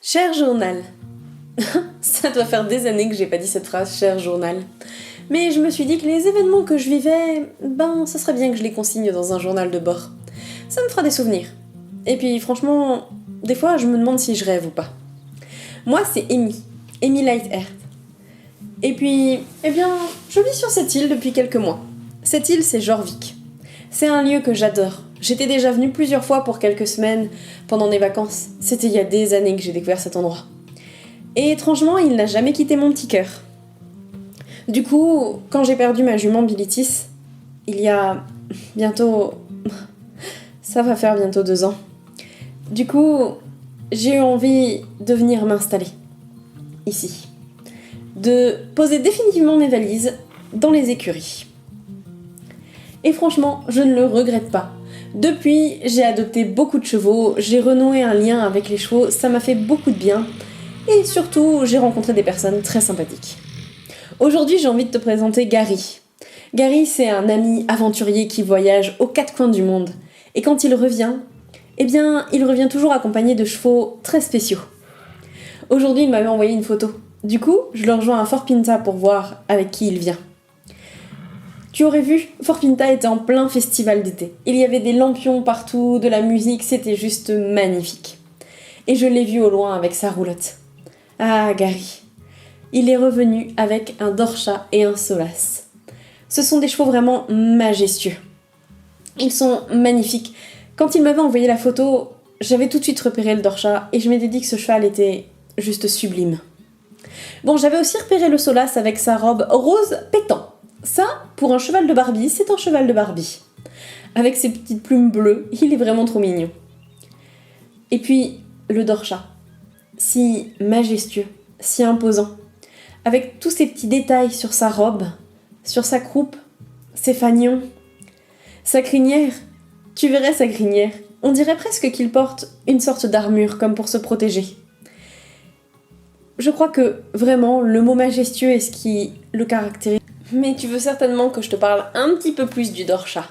Cher journal. Ça doit faire des années que j'ai pas dit cette phrase, cher journal. Mais je me suis dit que les événements que je vivais, ça serait bien que je les consigne dans un journal de bord. Ça me fera des souvenirs. Et puis franchement, des fois je me demande si je rêve ou pas. Moi c'est Amy Lightheart. Et puis, je vis sur cette île depuis quelques mois. Cette île c'est Jorvik. C'est un lieu que j'adore. J'étais déjà venue plusieurs fois pour quelques semaines pendant des vacances. C'était il y a des années que j'ai découvert cet endroit. Et étrangement, il n'a jamais quitté mon petit cœur. Du coup, quand j'ai perdu ma jument Bilitis, il y a bientôt... Ça va faire bientôt 2 ans. Du coup, j'ai eu envie de venir m'installer. Ici. De poser définitivement mes valises dans les écuries. Et franchement, je ne le regrette pas. Depuis, j'ai adopté beaucoup de chevaux, j'ai renoué un lien avec les chevaux, ça m'a fait beaucoup de bien. Et surtout, j'ai rencontré des personnes très sympathiques. Aujourd'hui, j'ai envie de te présenter Gary. Gary, c'est un ami aventurier qui voyage aux 4 coins du monde. Et quand il revient, il revient toujours accompagné de chevaux très spéciaux. Aujourd'hui, il m'avait envoyé une photo. Du coup, je le rejoins à Fort Pinta pour voir avec qui il vient. Tu aurais vu, Fort Pinta était en plein festival d'été. Il y avait des lampions partout, de la musique, c'était juste magnifique. Et je l'ai vu au loin avec sa roulotte. Ah, Gary. Il est revenu avec un Dorcha et un Solas. Ce sont des chevaux vraiment majestueux. Ils sont magnifiques. Quand il m'avait envoyé la photo, j'avais tout de suite repéré le Dorcha et je m'étais dit que ce cheval était juste sublime. Bon, j'avais aussi repéré le Solas avec sa robe rose pétant. Ça, pour un cheval de Barbie, c'est un cheval de Barbie. Avec ses petites plumes bleues, il est vraiment trop mignon. Et puis, le Dorcha. Si majestueux, si imposant. Avec tous ces petits détails sur sa robe, sur sa croupe, ses fanions, sa crinière. Tu verrais sa crinière. On dirait presque qu'il porte une sorte d'armure comme pour se protéger. Je crois que vraiment le mot majestueux est ce qui le caractérise. Mais tu veux certainement que je te parle un petit peu plus du Dorcha.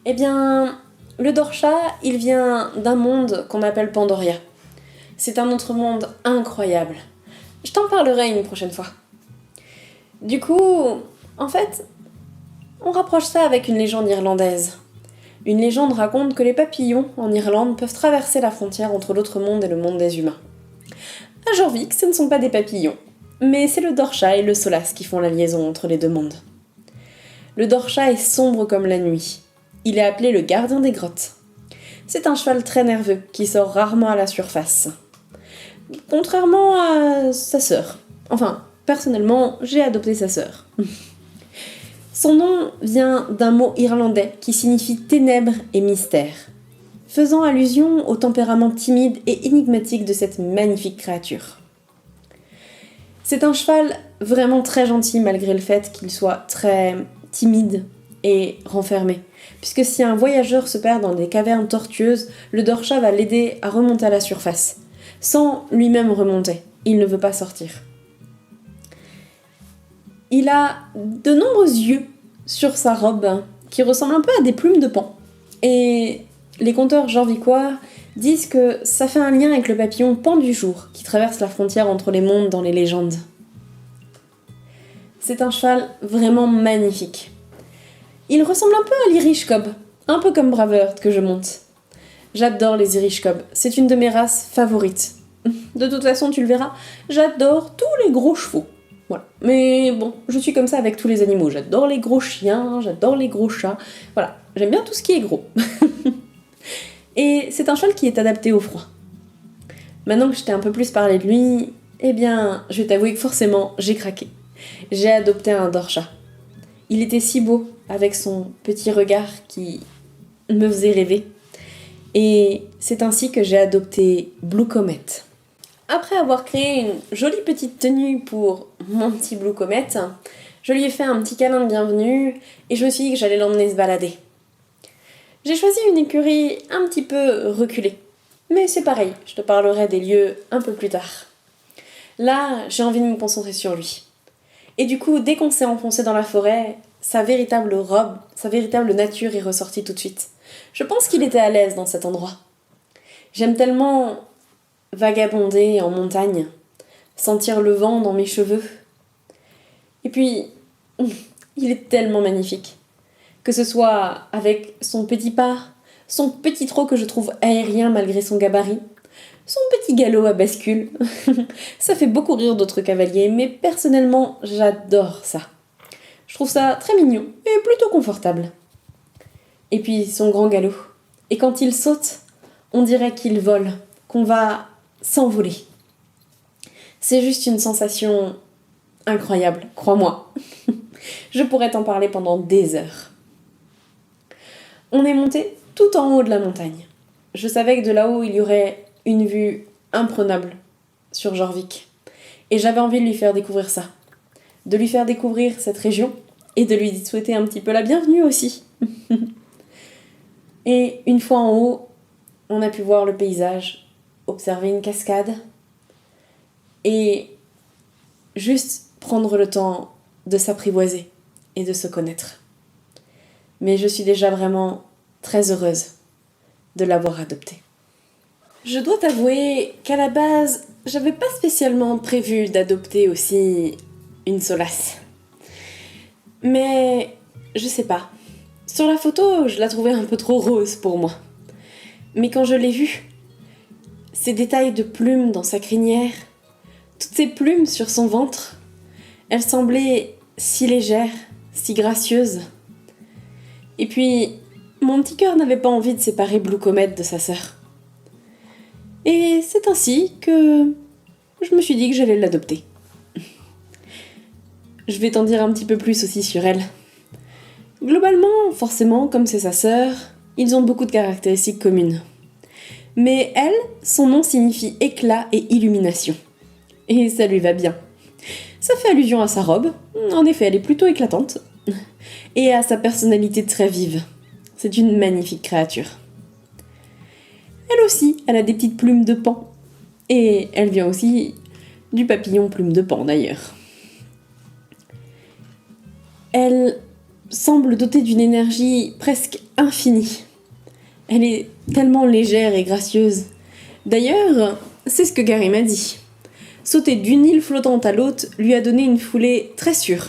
Le Dorcha, il vient d'un monde qu'on appelle Pandoria. C'est un autre monde incroyable. Je t'en parlerai une prochaine fois. Du coup, en fait, on rapproche ça avec une légende irlandaise. Une légende raconte que les papillons en Irlande peuvent traverser la frontière entre l'autre monde et le monde des humains. À Jorvik, ce ne sont pas des papillons, mais c'est le Dorcha et le Solas qui font la liaison entre les deux mondes. Le Dorcha est sombre comme la nuit. Il est appelé le gardien des grottes. C'est un cheval très nerveux qui sort rarement à la surface. Contrairement à sa sœur. Enfin, personnellement, j'ai adopté sa sœur. Son nom vient d'un mot irlandais qui signifie ténèbres et mystère, faisant allusion au tempérament timide et énigmatique de cette magnifique créature. C'est un cheval vraiment très gentil malgré le fait qu'il soit très timide et renfermé, puisque si un voyageur se perd dans des cavernes tortueuses, le Dorcha va l'aider à remonter à la surface, sans lui-même remonter. Il ne veut pas sortir. Il a de nombreux yeux sur sa robe qui ressemblent un peu à des plumes de paon. Et les conteurs jorvicois disent que ça fait un lien avec le papillon pan du jour qui traverse la frontière entre les mondes dans les légendes. C'est un cheval vraiment magnifique. Il ressemble un peu à l'Irish Cob, un peu comme Braveheart que je monte. J'adore les Irish Cob, c'est une de mes races favorites. De toute façon, tu le verras, j'adore tous les gros chevaux. Voilà. Mais bon, je suis comme ça avec tous les animaux. J'adore les gros chiens, j'adore les gros chats. Voilà, j'aime bien tout ce qui est gros. Et c'est un cheval qui est adapté au froid. Maintenant que je t'ai un peu plus parlé de lui, je vais t'avouer que forcément, j'ai craqué. J'ai adopté un Dorcha. Il était si beau, avec son petit regard qui me faisait rêver. Et c'est ainsi que j'ai adopté Blue Comet. Après avoir créé une jolie petite tenue pour mon petit Blue Comet, je lui ai fait un petit câlin de bienvenue et je me suis dit que j'allais l'emmener se balader. J'ai choisi une écurie un petit peu reculée, mais c'est pareil, je te parlerai des lieux un peu plus tard. Là, j'ai envie de me concentrer sur lui. Et du coup, dès qu'on s'est enfoncé dans la forêt, sa véritable robe, sa véritable nature est ressortie tout de suite. Je pense qu'il était à l'aise dans cet endroit. J'aime tellement vagabonder en montagne, sentir le vent dans mes cheveux. Et puis, il est tellement magnifique. Que ce soit avec son petit pas, son petit trot que je trouve aérien malgré son gabarit, son petit galop à bascule. Ça fait beaucoup rire d'autres cavaliers, mais personnellement, j'adore ça. Je trouve ça très mignon et plutôt confortable. Et puis son grand galop. Et quand il saute, on dirait qu'il vole, qu'on va s'envoler. C'est juste une sensation incroyable, crois-moi. Je pourrais t'en parler pendant des heures. On est monté tout en haut de la montagne. Je savais que de là-haut, il y aurait une vue imprenable sur Jorvik. Et j'avais envie de lui faire découvrir ça. De lui faire découvrir cette région et de lui souhaiter un petit peu la bienvenue aussi. Et une fois en haut, on a pu voir le paysage, observer une cascade et juste prendre le temps de s'apprivoiser et de se connaître. Mais je suis déjà vraiment très heureuse de l'avoir adopté. Je dois t'avouer qu'à la base, j'avais pas spécialement prévu d'adopter aussi une Solace. Mais je sais pas. Sur la photo, je la trouvais un peu trop rose pour moi. Mais quand je l'ai vue, ces détails de plumes dans sa crinière, toutes ces plumes sur son ventre, elle semblait si légère, si gracieuse. Et puis, mon petit cœur n'avait pas envie de séparer Blue Comet de sa sœur. Et c'est ainsi que je me suis dit que j'allais l'adopter. Je vais t'en dire un petit peu plus aussi sur elle. Globalement, forcément, comme c'est sa sœur, ils ont beaucoup de caractéristiques communes. Mais elle, son nom signifie éclat et illumination. Et ça lui va bien. Ça fait allusion à sa robe, en effet elle est plutôt éclatante, et à sa personnalité très vive. C'est une magnifique créature. Elle aussi, elle a des petites plumes de paon. Et elle vient aussi du papillon plume de paon d'ailleurs. Elle semble dotée d'une énergie presque infinie. Elle est tellement légère et gracieuse. D'ailleurs, c'est ce que Gary m'a dit. Sauter d'une île flottante à l'autre lui a donné une foulée très sûre.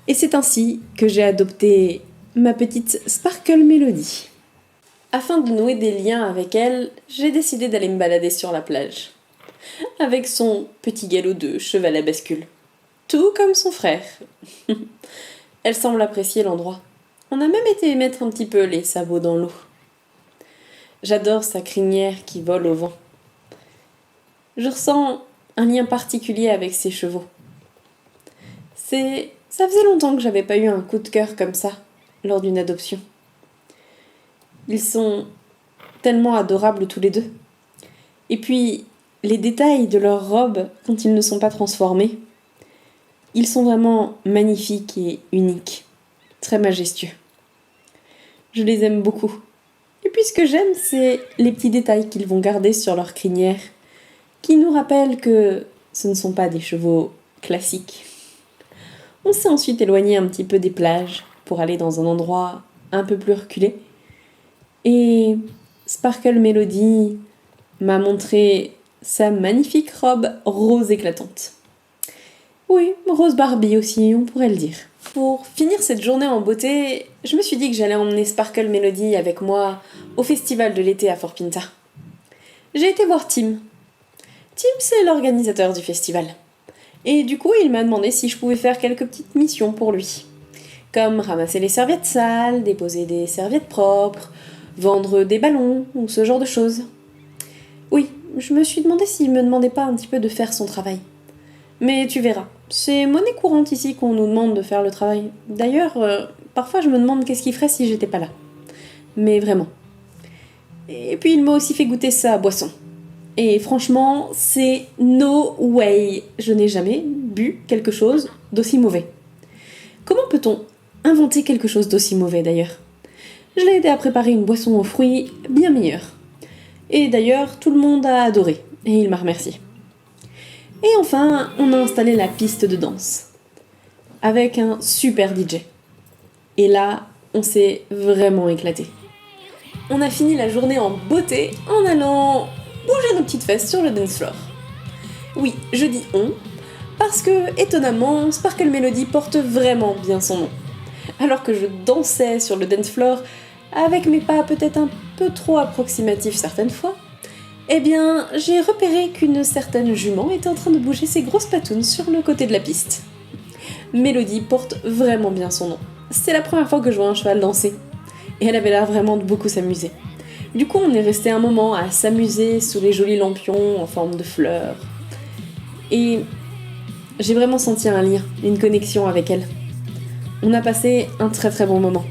Et c'est ainsi que j'ai adopté ma petite Sparkle Melody. Afin de nouer des liens avec elle, j'ai décidé d'aller me balader sur la plage. Avec son petit galop de cheval à bascule. Tout comme son frère. Elle semble apprécier l'endroit. On a même été mettre un petit peu les sabots dans l'eau. J'adore sa crinière qui vole au vent. Je ressens un lien particulier avec ses chevaux. Ça faisait longtemps que j'avais pas eu un coup de cœur comme ça, lors d'une adoption. Ils sont tellement adorables tous les deux. Et puis, les détails de leurs robes, quand ils ne sont pas transformés, ils sont vraiment magnifiques et uniques, très majestueux. Je les aime beaucoup. Et puis ce que j'aime, c'est les petits détails qu'ils vont garder sur leur crinière, qui nous rappellent que ce ne sont pas des chevaux classiques. On s'est ensuite éloigné un petit peu des plages pour aller dans un endroit un peu plus reculé. Et Sparkle Melody m'a montré sa magnifique robe rose éclatante. Oui, rose Barbie aussi, on pourrait le dire. Pour finir cette journée en beauté, je me suis dit que j'allais emmener Sparkle Melody avec moi au festival de l'été à Fort Pinta. J'ai été voir Tim. Tim, c'est l'organisateur du festival. Et du coup, il m'a demandé si je pouvais faire quelques petites missions pour lui. Comme ramasser les serviettes sales, déposer des serviettes propres, vendre des ballons ou ce genre de choses. Oui, je me suis demandé s'il me demandait pas un petit peu de faire son travail. Mais tu verras, c'est monnaie courante ici qu'on nous demande de faire le travail. D'ailleurs, parfois je me demande qu'est-ce qu'il ferait si j'étais pas là. Mais vraiment. Et puis il m'a aussi fait goûter sa boisson. Et franchement, c'est no way. Je n'ai jamais bu quelque chose d'aussi mauvais. Comment peut-on inventer quelque chose d'aussi mauvais d'ailleurs ? Je l'ai aidé à préparer une boisson aux fruits bien meilleure. Et d'ailleurs, tout le monde a adoré, et il m'a remercié. Et enfin, on a installé la piste de danse, avec un super DJ. Et là, on s'est vraiment éclaté. On a fini la journée en beauté en allant bouger nos petites fesses sur le dance floor. Oui, je dis on, parce que, étonnamment, Sparkle Melody porte vraiment bien son nom. Alors que je dansais sur le dance floor, avec mes pas peut-être un peu trop approximatifs certaines fois, eh bien, j'ai repéré qu'une certaine jument était en train de bouger ses grosses patounes sur le côté de la piste. Mélodie porte vraiment bien son nom. C'est la première fois que je vois un cheval danser. Et elle avait l'air vraiment de beaucoup s'amuser. Du coup, on est resté un moment à s'amuser sous les jolis lampions en forme de fleurs. Et j'ai vraiment senti un lien, une connexion avec elle. On a passé un très très bon moment.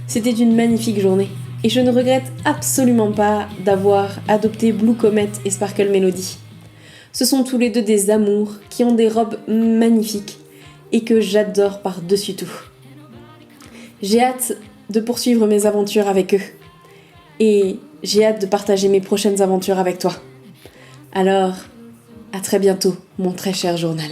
C'était une magnifique journée. Et je ne regrette absolument pas d'avoir adopté Blue Comet et Sparkle Melody. Ce sont tous les deux des amours qui ont des robes magnifiques et que j'adore par-dessus tout. J'ai hâte de poursuivre mes aventures avec eux. Et j'ai hâte de partager mes prochaines aventures avec toi. Alors, à très bientôt, mon très cher journal.